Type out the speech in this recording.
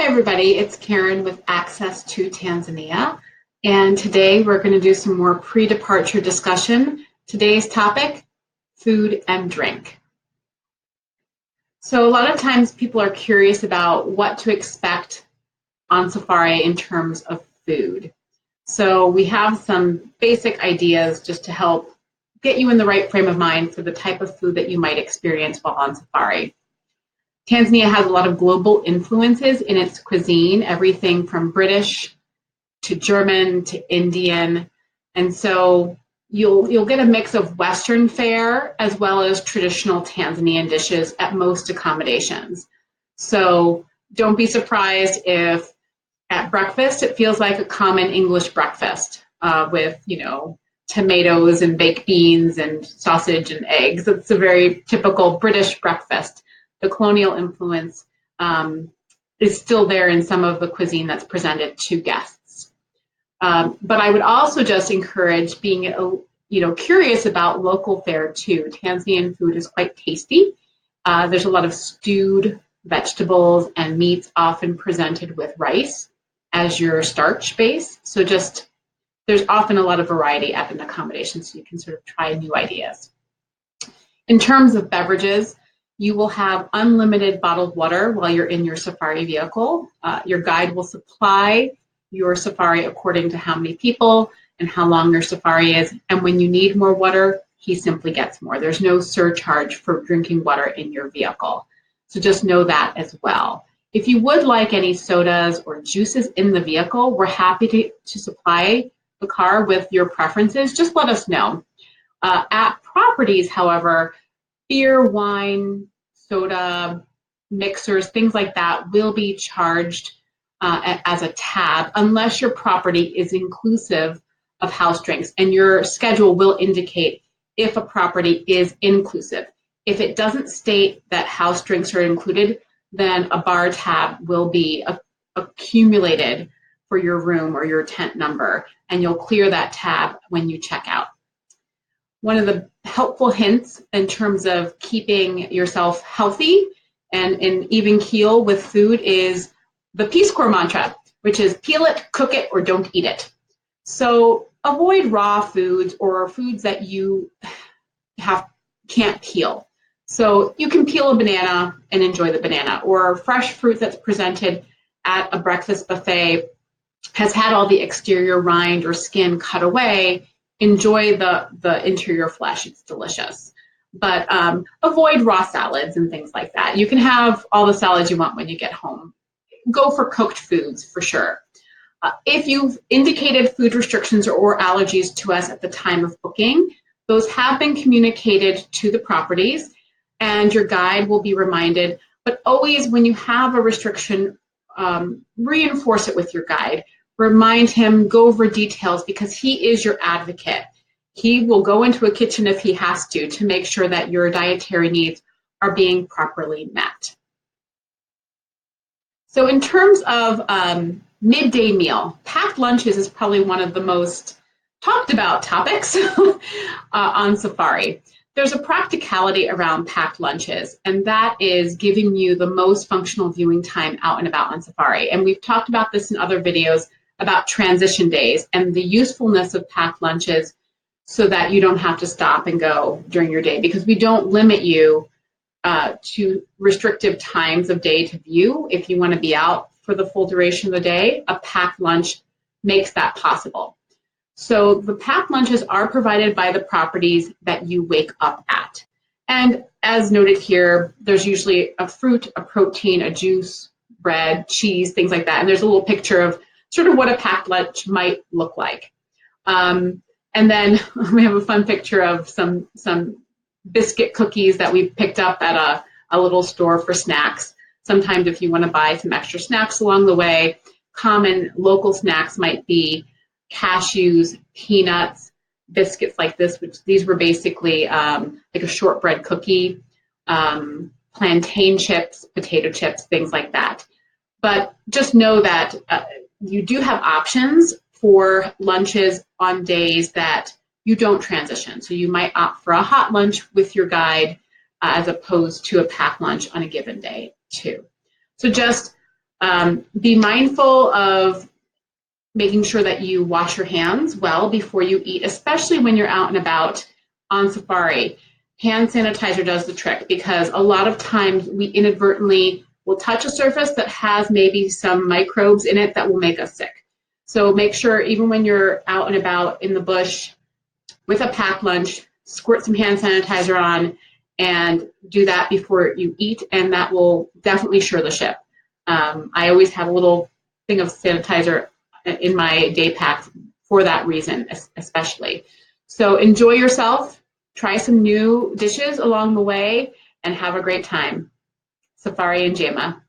everybody, it's Karen with Access to Tanzania, and today we're going to do some more pre-departure discussion. Today's topic, food and drink. So a lot of times people are curious about what to expect on safari in terms of food. So we have some basic ideas just to help get you in the right frame of mind for the type of food that you might experience while on safari. Tanzania has a lot of global influences in its cuisine, everything from British to German to Indian. And so you'll get a mix of Western fare as well as traditional Tanzanian dishes at most accommodations. So don't be surprised if at breakfast it feels like a common English breakfast with, tomatoes and baked beans and sausage and eggs. It's a very typical British breakfast. The colonial influence is still there in some of the cuisine that's presented to guests. But I would also just encourage being curious about local fare too. Tanzanian food is quite tasty. There's a lot of stewed vegetables and meats often presented with rice as your starch base. So there's often a lot of variety at an accommodation, so you can sort of try new ideas. In terms of beverages, you will have unlimited bottled water while you're in your safari vehicle. Your guide will supply your safari according to how many people and how long your safari is. And when you need more water, he simply gets more. There's no surcharge for drinking water in your vehicle. So just know that as well. If you would like any sodas or juices in the vehicle, we're happy to supply the car with your preferences. Just let us know. At properties, however, beer, wine, soda, mixers, things like that will be charged as a tab unless your property is inclusive of house drinks, and your schedule will indicate if a property is inclusive. If it doesn't state that house drinks are included, then a bar tab will be accumulated for your room or your tent number, and you'll clear that tab when you check out. One of the helpful hints in terms of keeping yourself healthy and in even keel with food is the Peace Corps mantra, which is peel it, cook it, or don't eat it. So avoid raw foods or foods that you can't peel. So you can peel a banana and enjoy the banana, or fresh fruit that's presented at a breakfast buffet has had all the exterior rind or skin cut away. Enjoy the interior flesh, it's delicious. But avoid raw salads and things like that. You can have all the salads you want when you get home. Go for cooked foods for sure. If you've indicated food restrictions or allergies to us at the time of booking, those have been communicated to the properties and your guide will be reminded. But always when you have a restriction, reinforce it with your guide. Remind him, go over details, because he is your advocate. He will go into a kitchen if he has to make sure that your dietary needs are being properly met. So in terms of midday meal, packed lunches is probably one of the most talked about topics on safari. There's a practicality around packed lunches, and that is giving you the most functional viewing time out and about on safari. And we've talked about this in other videos about transition days and the usefulness of packed lunches so that you don't have to stop and go during your day, because we don't limit you to restrictive times of day to view. If you want to be out for the full duration of the day, a packed lunch makes that possible. So the packed lunches are provided by the properties that you wake up at. And as noted here, there's usually a fruit, a protein, a juice, bread, cheese, things like that. And there's a little picture of sort of what a packed lunch might look like. And then we have a fun picture of some biscuit cookies that we picked up at a little store for snacks. Sometimes if you want to buy some extra snacks along the way, common local snacks might be cashews, peanuts, biscuits like this, which these were basically like a shortbread cookie, plantain chips, potato chips, things like that. But just know that you do have options for lunches on days that you don't transition. So you might opt for a hot lunch with your guide as opposed to a packed lunch on a given day too. So just Be mindful of making sure that you wash your hands well before you eat, especially when you're out and about on safari. Hand sanitizer does the trick because a lot of times we inadvertently will touch a surface that has maybe some microbes in it that will make us sick. So make sure even when you're out and about in the bush with a packed lunch, squirt some hand sanitizer on and do that before you eat, and that will definitely sure the ship. I always have a little thing of sanitizer in my day pack for that reason, especially. So enjoy yourself, try some new dishes along the way, and have a great time. Safari and Jama.